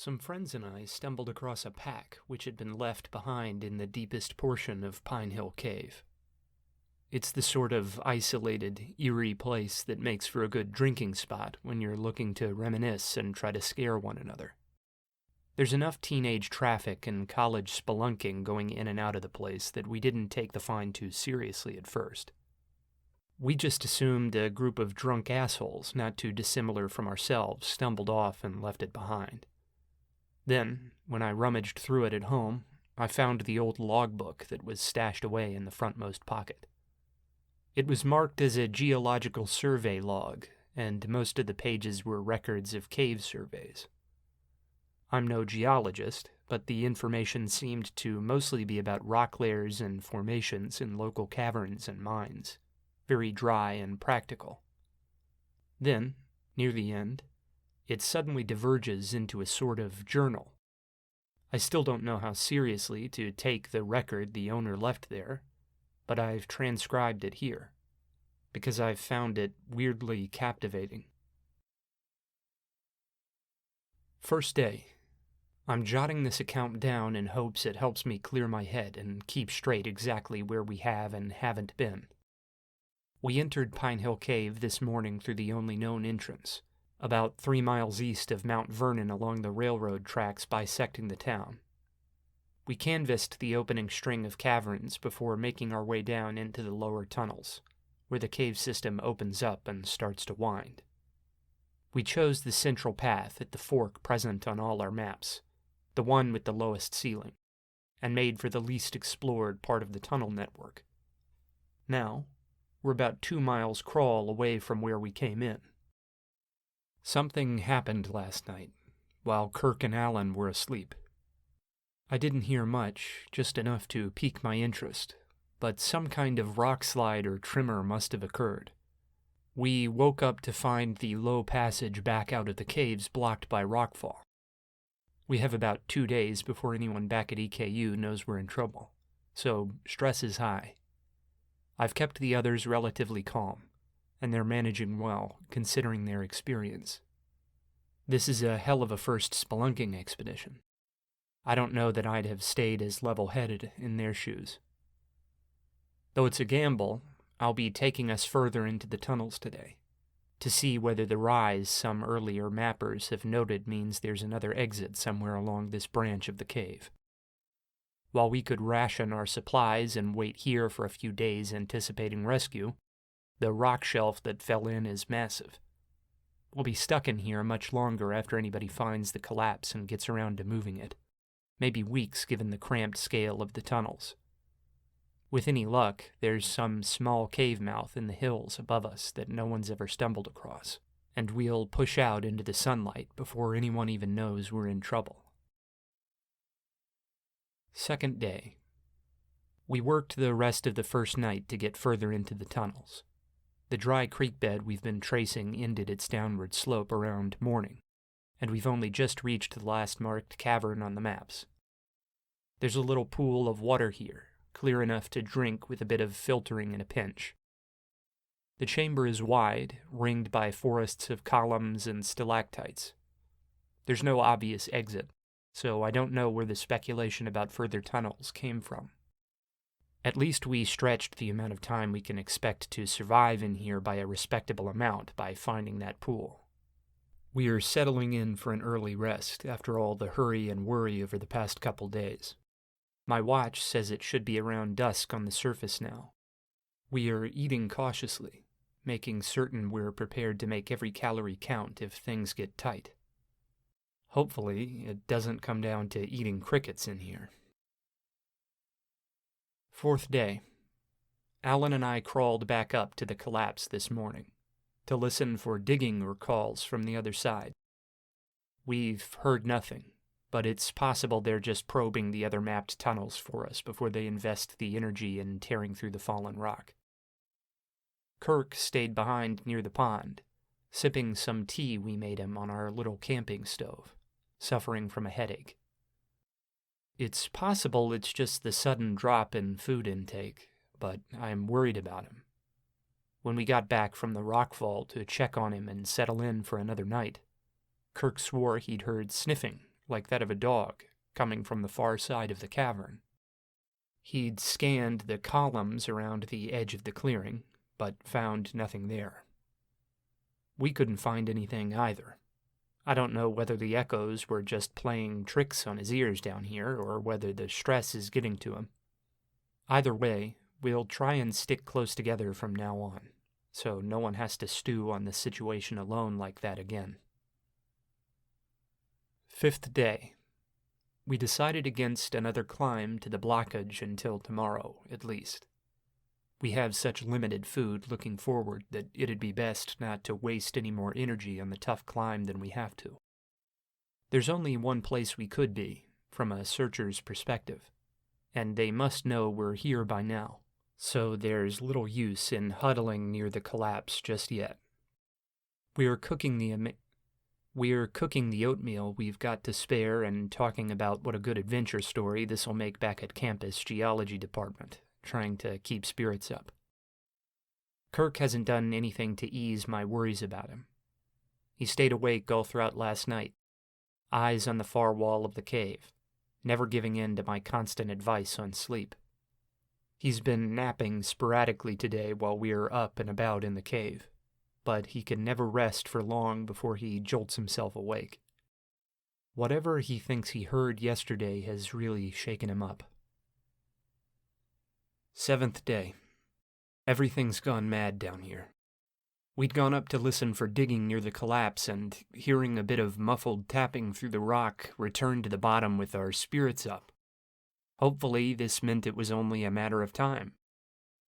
Some friends and I stumbled across a pack which had been left behind in the deepest portion of Pine Hill Cave. It's the sort of isolated, eerie place that makes for a good drinking spot when you're looking to reminisce and try to scare one another. There's enough teenage traffic and college spelunking going in and out of the place that we didn't take the find too seriously at first. We just assumed a group of drunk assholes, not too dissimilar from ourselves, stumbled off and left it behind. Then, when I rummaged through it at home, I found the old logbook that was stashed away in the frontmost pocket. It was marked as a geological survey log, and most of the pages were records of cave surveys. I'm no geologist, but the information seemed to mostly be about rock layers and formations in local caverns and mines, very dry and practical. Then, near the end, it suddenly diverges into a sort of journal. I still don't know how seriously to take the record the owner left there, but I've transcribed it here, because I've found it weirdly captivating. First day. I'm jotting this account down in hopes it helps me clear my head and keep straight exactly where we have and haven't been. We entered Pine Hill Cave this morning through the only known entrance, about 3 miles east of Mount Vernon along the railroad tracks bisecting the town. We canvassed the opening string of caverns before making our way down into the lower tunnels, where the cave system opens up and starts to wind. We chose the central path at the fork present on all our maps, the one with the lowest ceiling, and made for the least explored part of the tunnel network. Now, we're about 2 miles crawl away from where we came in. Something happened last night, while Kirk and Alan were asleep. I didn't hear much, just enough to pique my interest, but some kind of rock slide or tremor must have occurred. We woke up to find the low passage back out of the caves blocked by rockfall. We have about 2 days before anyone back at EKU knows we're in trouble, so stress is high. I've kept the others relatively calm, and they're managing well, considering their experience. This is a hell of a first spelunking expedition. I don't know that I'd have stayed as level-headed in their shoes. Though it's a gamble, I'll be taking us further into the tunnels today, to see whether the rise some earlier mappers have noted means there's another exit somewhere along this branch of the cave. While we could ration our supplies and wait here for a few days anticipating rescue, the rock shelf that fell in is massive. We'll be stuck in here much longer after anybody finds the collapse and gets around to moving it. Maybe weeks given the cramped scale of the tunnels. With any luck, there's some small cave mouth in the hills above us that no one's ever stumbled across, and we'll push out into the sunlight before anyone even knows we're in trouble. Second day. We worked the rest of the first night to get further into the tunnels. The dry creek bed we've been tracing ended its downward slope around morning, and we've only just reached the last marked cavern on the maps. There's a little pool of water here, clear enough to drink with a bit of filtering in a pinch. The chamber is wide, ringed by forests of columns and stalactites. There's no obvious exit, so I don't know where the speculation about further tunnels came from. At least we stretched the amount of time we can expect to survive in here by a respectable amount by finding that pool. We are settling in for an early rest after all the hurry and worry over the past couple days. My watch says it should be around dusk on the surface now. We are eating cautiously, making certain we're prepared to make every calorie count if things get tight. Hopefully, it doesn't come down to eating crickets in here. Fourth day. Alan and I crawled back up to the collapse this morning to listen for digging or calls from the other side. We've heard nothing, but it's possible they're just probing the other mapped tunnels for us before they invest the energy in tearing through the fallen rock. Kirk stayed behind near the pond, sipping some tea we made him on our little camping stove, suffering from a headache. It's possible it's just the sudden drop in food intake, but I'm worried about him. When we got back from the rockfall to check on him and settle in for another night, Kirk swore he'd heard sniffing like that of a dog, coming from the far side of the cavern. He'd scanned the columns around the edge of the clearing, but found nothing there. We couldn't find anything either. I don't know whether the echoes were just playing tricks on his ears down here, or whether the stress is getting to him. Either way, we'll try and stick close together from now on, so no one has to stew on the situation alone like that again. 5th day. We decided against another climb to the blockage until tomorrow, at least. We have such limited food looking forward that it'd be best not to waste any more energy on the tough climb than we have to. There's only one place we could be, from a searcher's perspective, and they must know we're here by now, so there's little use in huddling near the collapse just yet. We're cooking the oatmeal we've got to spare and talking about what a good adventure story this'll make back at campus geology department, trying to keep spirits up. Kirk hasn't done anything to ease my worries about him. He stayed awake all throughout last night, eyes on the far wall of the cave, never giving in to my constant advice on sleep. He's been napping sporadically today while we're up and about in the cave, but he can never rest for long before he jolts himself awake. Whatever he thinks he heard yesterday has really shaken him up. 7th day. Everything's gone mad down here. We'd gone up to listen for digging near the collapse and, hearing a bit of muffled tapping through the rock, returned to the bottom with our spirits up. Hopefully, this meant it was only a matter of time.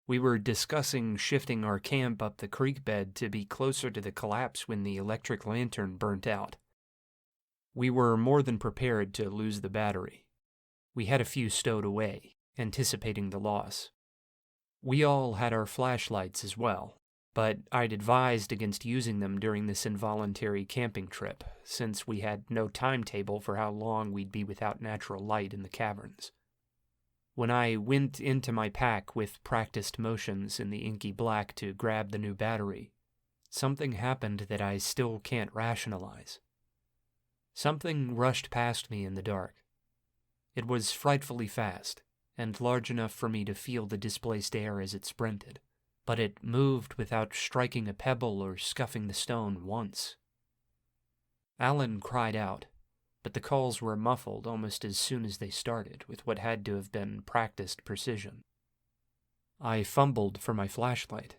We were discussing shifting our camp up the creek bed to be closer to the collapse when the electric lantern burnt out. We were more than prepared to lose the battery. We had a few stowed away, anticipating the loss. We all had our flashlights as well, but I'd advised against using them during this involuntary camping trip, since we had no timetable for how long we'd be without natural light in the caverns. When I went into my pack with practiced motions in the inky black to grab the new battery, something happened that I still can't rationalize. Something rushed past me in the dark. It was frightfully fast, and large enough for me to feel the displaced air as it sprinted, but it moved without striking a pebble or scuffing the stone once. Alan cried out, but the calls were muffled almost as soon as they started, with what had to have been practiced precision. I fumbled for my flashlight,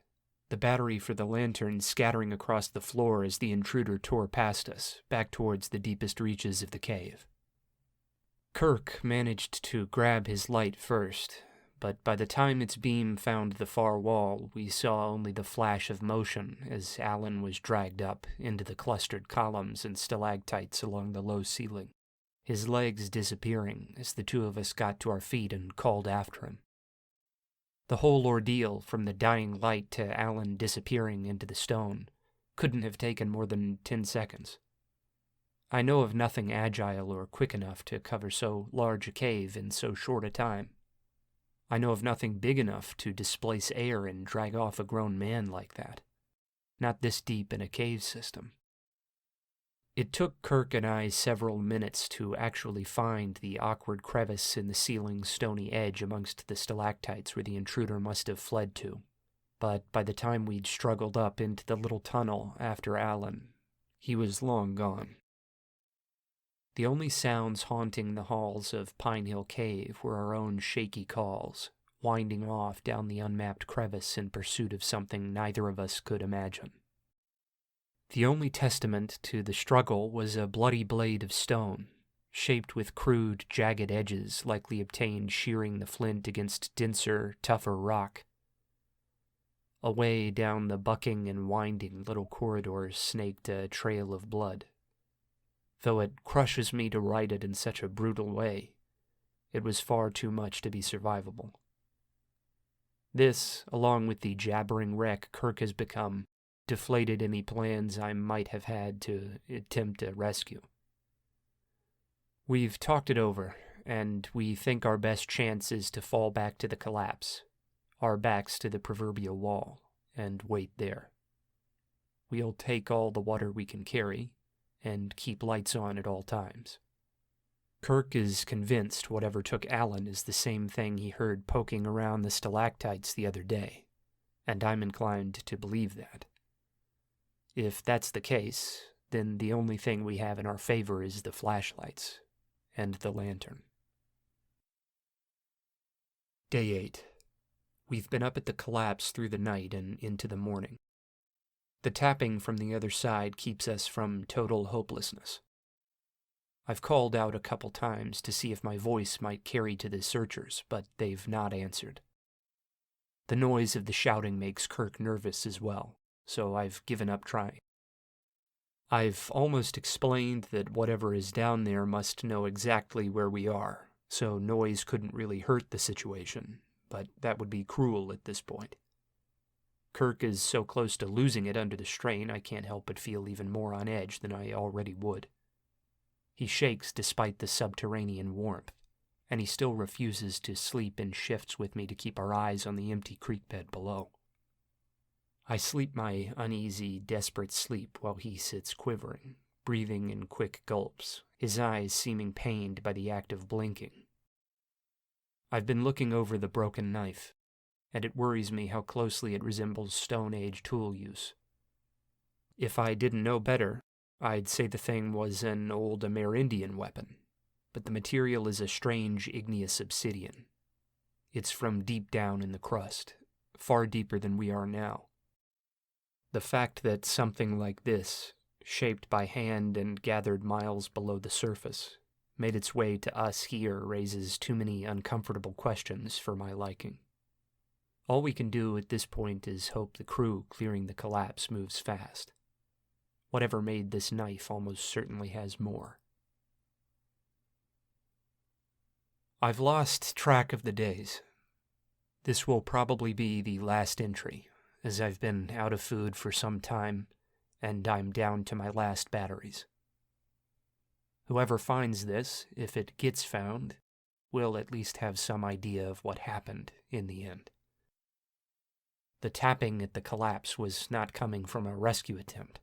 the battery for the lantern scattering across the floor as the intruder tore past us, back towards the deepest reaches of the cave. Kirk managed to grab his light first, but by the time its beam found the far wall, we saw only the flash of motion as Alan was dragged up into the clustered columns and stalactites along the low ceiling, his legs disappearing as the two of us got to our feet and called after him. The whole ordeal, from the dying light to Alan disappearing into the stone, couldn't have taken more than 10 seconds. I know of nothing agile or quick enough to cover so large a cave in so short a time. I know of nothing big enough to displace air and drag off a grown man like that. Not this deep in a cave system. It took Kirk and I several minutes to actually find the awkward crevice in the ceiling's stony edge amongst the stalactites where the intruder must have fled to. But by the time we'd struggled up into the little tunnel after Alan, he was long gone. The only sounds haunting the halls of Pine Hill Cave were our own shaky calls, winding off down the unmapped crevice in pursuit of something neither of us could imagine. The only testament to the struggle was a bloody blade of stone, shaped with crude, jagged edges likely obtained shearing the flint against denser, tougher rock. Away down the bucking and winding little corridors snaked a trail of blood. Though it crushes me to write it in such a brutal way, it was far too much to be survivable. This, along with the jabbering wreck Kirk has become, deflated any plans I might have had to attempt a rescue. We've talked it over, and we think our best chance is to fall back to the collapse, our backs to the proverbial wall, and wait there. We'll take all the water we can carry, and keep lights on at all times. Kirk is convinced whatever took Alan is the same thing he heard poking around the stalactites the other day, and I'm inclined to believe that. If that's the case, then the only thing we have in our favor is the flashlights and the lantern. Day 8. We've been up at the collapse through the night and into the morning. The tapping from the other side keeps us from total hopelessness. I've called out a couple times to see if my voice might carry to the searchers, but they've not answered. The noise of the shouting makes Kirk nervous as well, so I've given up trying. I've almost explained that whatever is down there must know exactly where we are, so noise couldn't really hurt the situation, but that would be cruel at this point. Kirk is so close to losing it under the strain I can't help but feel even more on edge than I already would. He shakes despite the subterranean warmth, and he still refuses to sleep in shifts with me to keep our eyes on the empty creek bed below. I sleep my uneasy, desperate sleep while he sits quivering, breathing in quick gulps, his eyes seeming pained by the act of blinking. I've been looking over the broken knife, and it worries me how closely it resembles Stone Age tool use. If I didn't know better, I'd say the thing was an old Amerindian weapon, but the material is a strange igneous obsidian. It's from deep down in the crust, far deeper than we are now. The fact that something like this, shaped by hand and gathered miles below the surface, made its way to us here raises too many uncomfortable questions for my liking. All we can do at this point is hope the crew clearing the collapse moves fast. Whatever made this knife almost certainly has more. I've lost track of the days. This will probably be the last entry, as I've been out of food for some time, and I'm down to my last batteries. Whoever finds this, if it gets found, will at least have some idea of what happened in the end. The tapping at the collapse was not coming from a rescue attempt.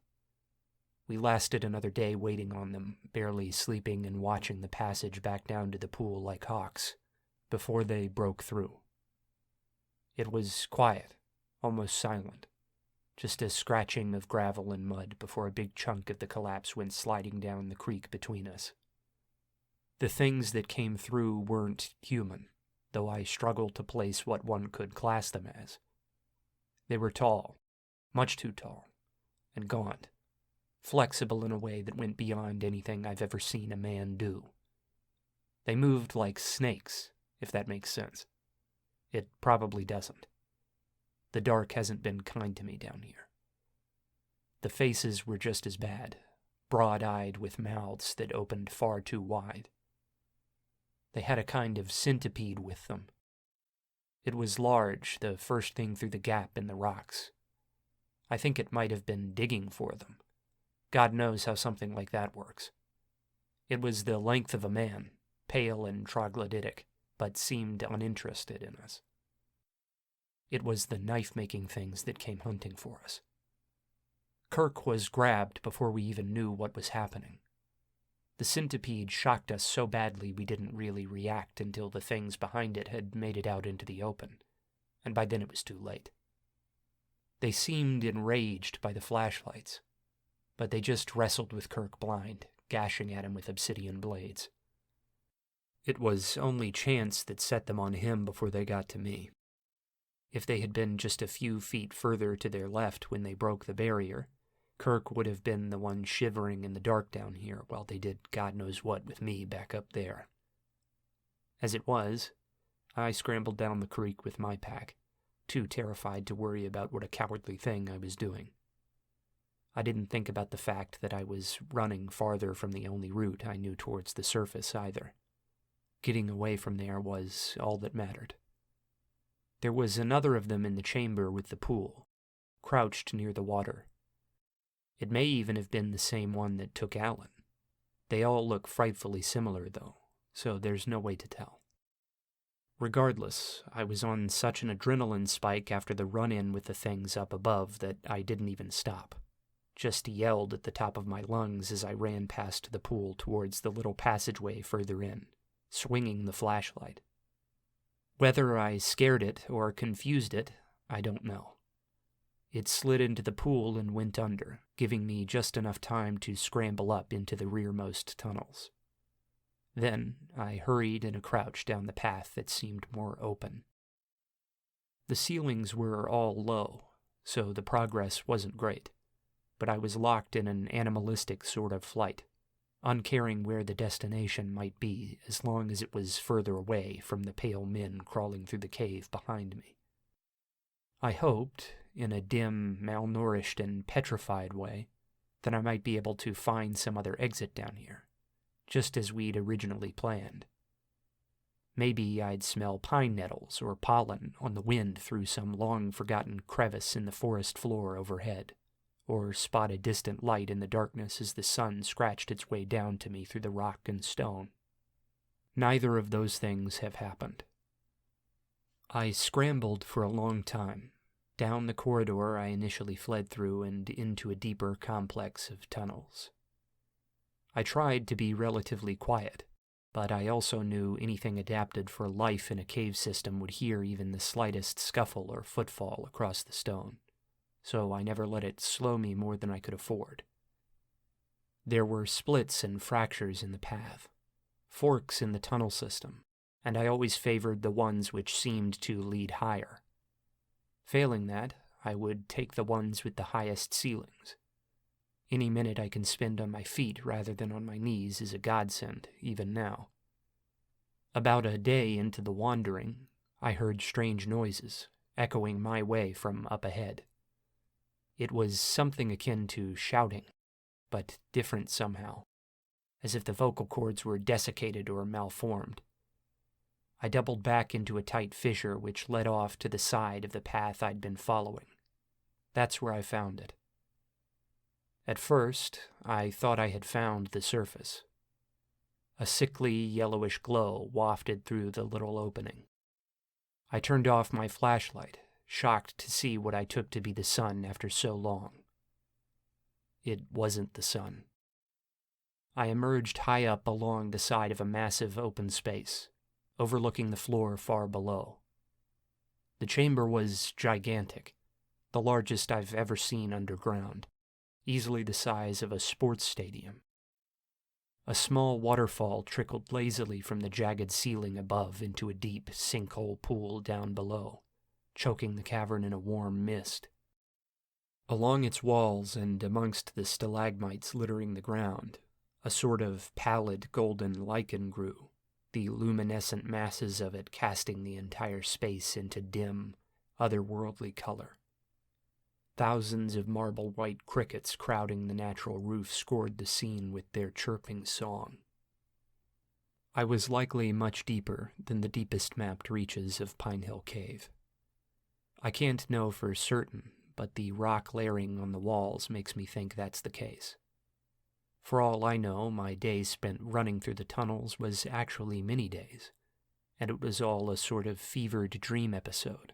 We lasted another day waiting on them, barely sleeping and watching the passage back down to the pool like hawks, before they broke through. It was quiet, almost silent, just a scratching of gravel and mud before a big chunk of the collapse went sliding down the creek between us. The things that came through weren't human, though I struggled to place what one could class them as. They were tall, much too tall, and gaunt, flexible in a way that went beyond anything I've ever seen a man do. They moved like snakes, if that makes sense. It probably doesn't. The dark hasn't been kind to me down here. The faces were just as bad, broad-eyed with mouths that opened far too wide. They had a kind of centipede with them. It was large, the first thing through the gap in the rocks. I think it might have been digging for them. God knows how something like that works. It was the length of a man, pale and troglodytic, but seemed uninterested in us. It was the knife-making things that came hunting for us. Kirk was grabbed before we even knew what was happening. The centipede shocked us so badly we didn't really react until the things behind it had made it out into the open, and by then it was too late. They seemed enraged by the flashlights, but they just wrestled with Kirk blind, gashing at him with obsidian blades. It was only chance that set them on him before they got to me. If they had been just a few feet further to their left when they broke the barrier, Kirk would have been the one shivering in the dark down here while they did God knows what with me back up there. As it was, I scrambled down the creek with my pack, too terrified to worry about what a cowardly thing I was doing. I didn't think about the fact that I was running farther from the only route I knew towards the surface either. Getting away from there was all that mattered. There was another of them in the chamber with the pool, crouched near the water. It may even have been the same one that took Alan. They all look frightfully similar, though, so there's no way to tell. Regardless, I was on such an adrenaline spike after the run-in with the things up above that I didn't even stop. just yelled at the top of my lungs as I ran past the pool towards the little passageway further in, swinging the flashlight. Whether I scared it or confused it, I don't know. It slid into the pool and went under, giving me just enough time to scramble up into the rearmost tunnels. Then I hurried in a crouch down the path that seemed more open. The ceilings were all low, so the progress wasn't great, but I was locked in an animalistic sort of flight, uncaring where the destination might be as long as it was further away from the pale men crawling through the cave behind me. I hoped, in a dim, malnourished, and petrified way, that I might be able to find some other exit down here, just as we'd originally planned. Maybe I'd smell pine nettles or pollen on the wind through some long-forgotten crevice in the forest floor overhead, or spot a distant light in the darkness as the sun scratched its way down to me through the rock and stone. Neither of those things have happened. I scrambled for a long time, down the corridor I initially fled through and into a deeper complex of tunnels. I tried to be relatively quiet, but I also knew anything adapted for life in a cave system would hear even the slightest scuffle or footfall across the stone, so I never let it slow me more than I could afford. There were splits and fractures in the path, forks in the tunnel system, and I always favored the ones which seemed to lead higher. Failing that, I would take the ones with the highest ceilings. Any minute I can spend on my feet rather than on my knees is a godsend, even now. About a day into the wandering, I heard strange noises, echoing my way from up ahead. It was something akin to shouting, but different somehow, as if the vocal cords were desiccated or malformed. I doubled back into a tight fissure which led off to the side of the path I'd been following. That's where I found it. At first, I thought I had found the surface. A sickly, yellowish glow wafted through the little opening. I turned off my flashlight, shocked to see what I took to be the sun after so long. It wasn't the sun. I emerged high up along the side of a massive open space, overlooking the floor far below. The chamber was gigantic, the largest I've ever seen underground, easily the size of a sports stadium. A small waterfall trickled lazily from the jagged ceiling above into a deep sinkhole pool down below, choking the cavern in a warm mist. Along its walls and amongst the stalagmites littering the ground, a sort of pallid golden lichen grew, the luminescent masses of it casting the entire space into dim, otherworldly color. Thousands of marble-white crickets crowding the natural roof scored the scene with their chirping song. I was likely much deeper than the deepest mapped reaches of Pine Hill Cave. I can't know for certain, but the rock layering on the walls makes me think that's the case. For all I know, my days spent running through the tunnels was actually mini-days, and it was all a sort of fevered dream episode.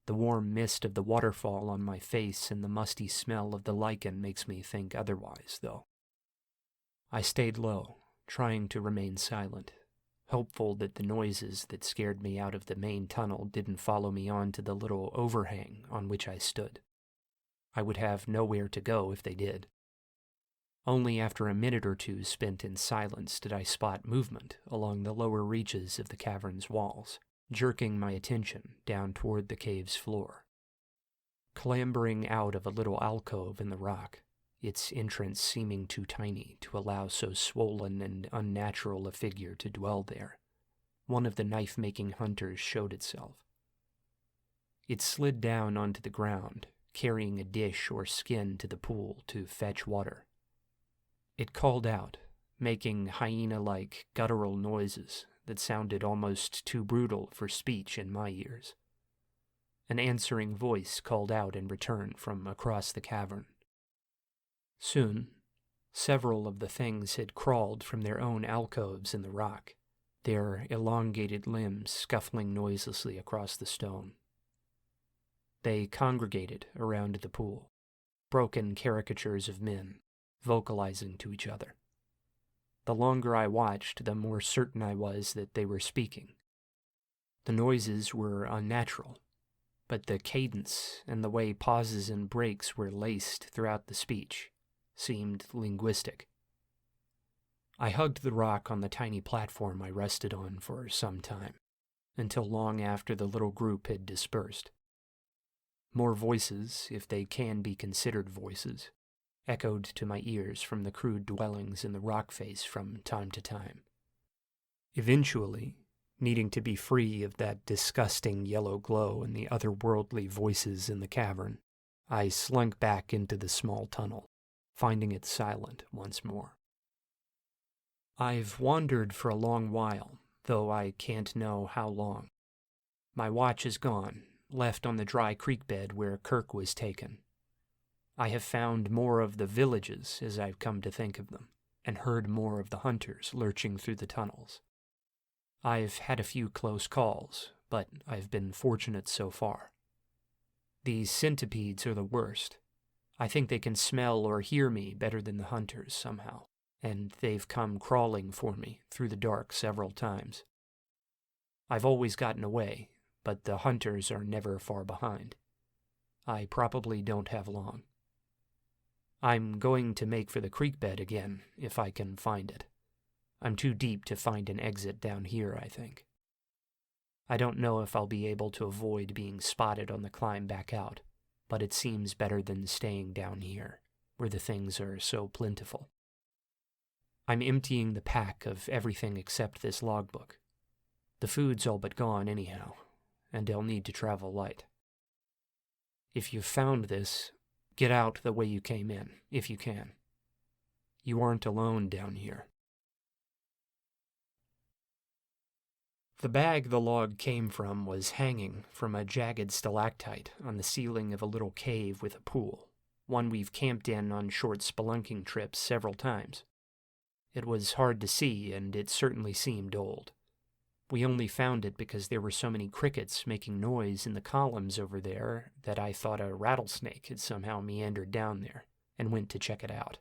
The warm mist of the waterfall on my face and the musty smell of the lichen makes me think otherwise, though. I stayed low, trying to remain silent, hopeful that the noises that scared me out of the main tunnel didn't follow me on to the little overhang on which I stood. I would have nowhere to go if they did. Only after a minute or two spent in silence did I spot movement along the lower reaches of the cavern's walls, jerking my attention down toward the cave's floor. Clambering out of a little alcove in the rock, its entrance seeming too tiny to allow so swollen and unnatural a figure to dwell there, one of the knife-making hunters showed itself. It slid down onto the ground, carrying a dish or skin to the pool to fetch water. It called out, making hyena-like guttural noises that sounded almost too brutal for speech in my ears. An answering voice called out in return from across the cavern. Soon, several of the things had crawled from their own alcoves in the rock, their elongated limbs scuffling noiselessly across the stone. They congregated around the pool, broken caricatures of men, vocalizing to each other. The longer I watched, the more certain I was that they were speaking. The noises were unnatural, but the cadence and the way pauses and breaks were laced throughout the speech seemed linguistic. I hugged the rock on the tiny platform I rested on for some time, until long after the little group had dispersed. More voices, if they can be considered voices, echoed to my ears from the crude dwellings in the rock face from time to time. Eventually, needing to be free of that disgusting yellow glow and the otherworldly voices in the cavern, I slunk back into the small tunnel, finding it silent once more. I've wandered for a long while, though I can't know how long. My watch is gone, left on the dry creek bed where Kirk was taken. I have found more of the villages, as I've come to think of them, and heard more of the hunters lurching through the tunnels. I've had a few close calls, but I've been fortunate so far. These centipedes are the worst. I think they can smell or hear me better than the hunters somehow, and they've come crawling for me through the dark several times. I've always gotten away, but the hunters are never far behind. I probably don't have long. I'm going to make for the creek bed again, if I can find it. I'm too deep to find an exit down here, I think. I don't know if I'll be able to avoid being spotted on the climb back out, but it seems better than staying down here, where the things are so plentiful. I'm emptying the pack of everything except this logbook. The food's all but gone anyhow, and I'll need to travel light. If you've found this, get out the way you came in, if you can. You aren't alone down here. The bag the log came from was hanging from a jagged stalactite on the ceiling of a little cave with a pool, one we've camped in on short spelunking trips several times. It was hard to see, and it certainly seemed old. We only found it because there were so many crickets making noise in the columns over there that I thought a rattlesnake had somehow meandered down there, and went to check it out.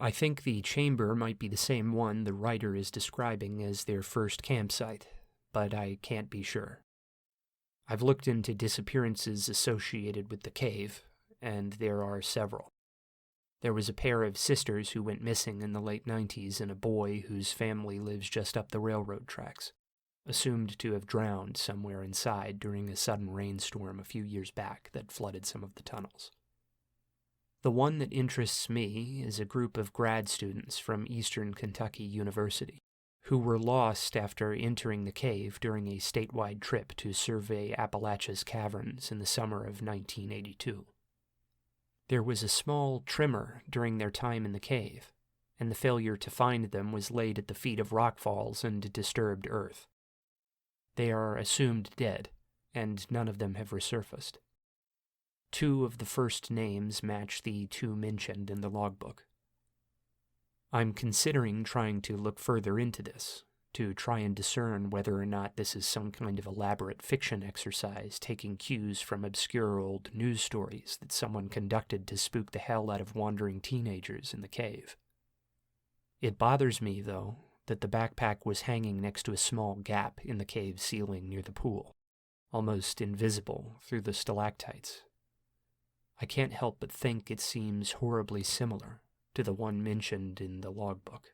I think the chamber might be the same one the writer is describing as their first campsite, but I can't be sure. I've looked into disappearances associated with the cave, and there are several. There was a pair of sisters who went missing in the late 90s and a boy whose family lives just up the railroad tracks, assumed to have drowned somewhere inside during a sudden rainstorm a few years back that flooded some of the tunnels. The one that interests me is a group of grad students from Eastern Kentucky University who were lost after entering the cave during a statewide trip to survey Appalachia's caverns in the summer of 1982. There was a small tremor during their time in the cave, and the failure to find them was laid at the feet of rockfalls and disturbed earth. They are assumed dead, and none of them have resurfaced. 2 of the first names match the 2 mentioned in the logbook. I'm considering trying to look further into this, to try and discern whether or not this is some kind of elaborate fiction exercise taking cues from obscure old news stories that someone conducted to spook the hell out of wandering teenagers in the cave. It bothers me, though, that the backpack was hanging next to a small gap in the cave ceiling near the pool, almost invisible through the stalactites. I can't help but think it seems horribly similar to the one mentioned in the logbook.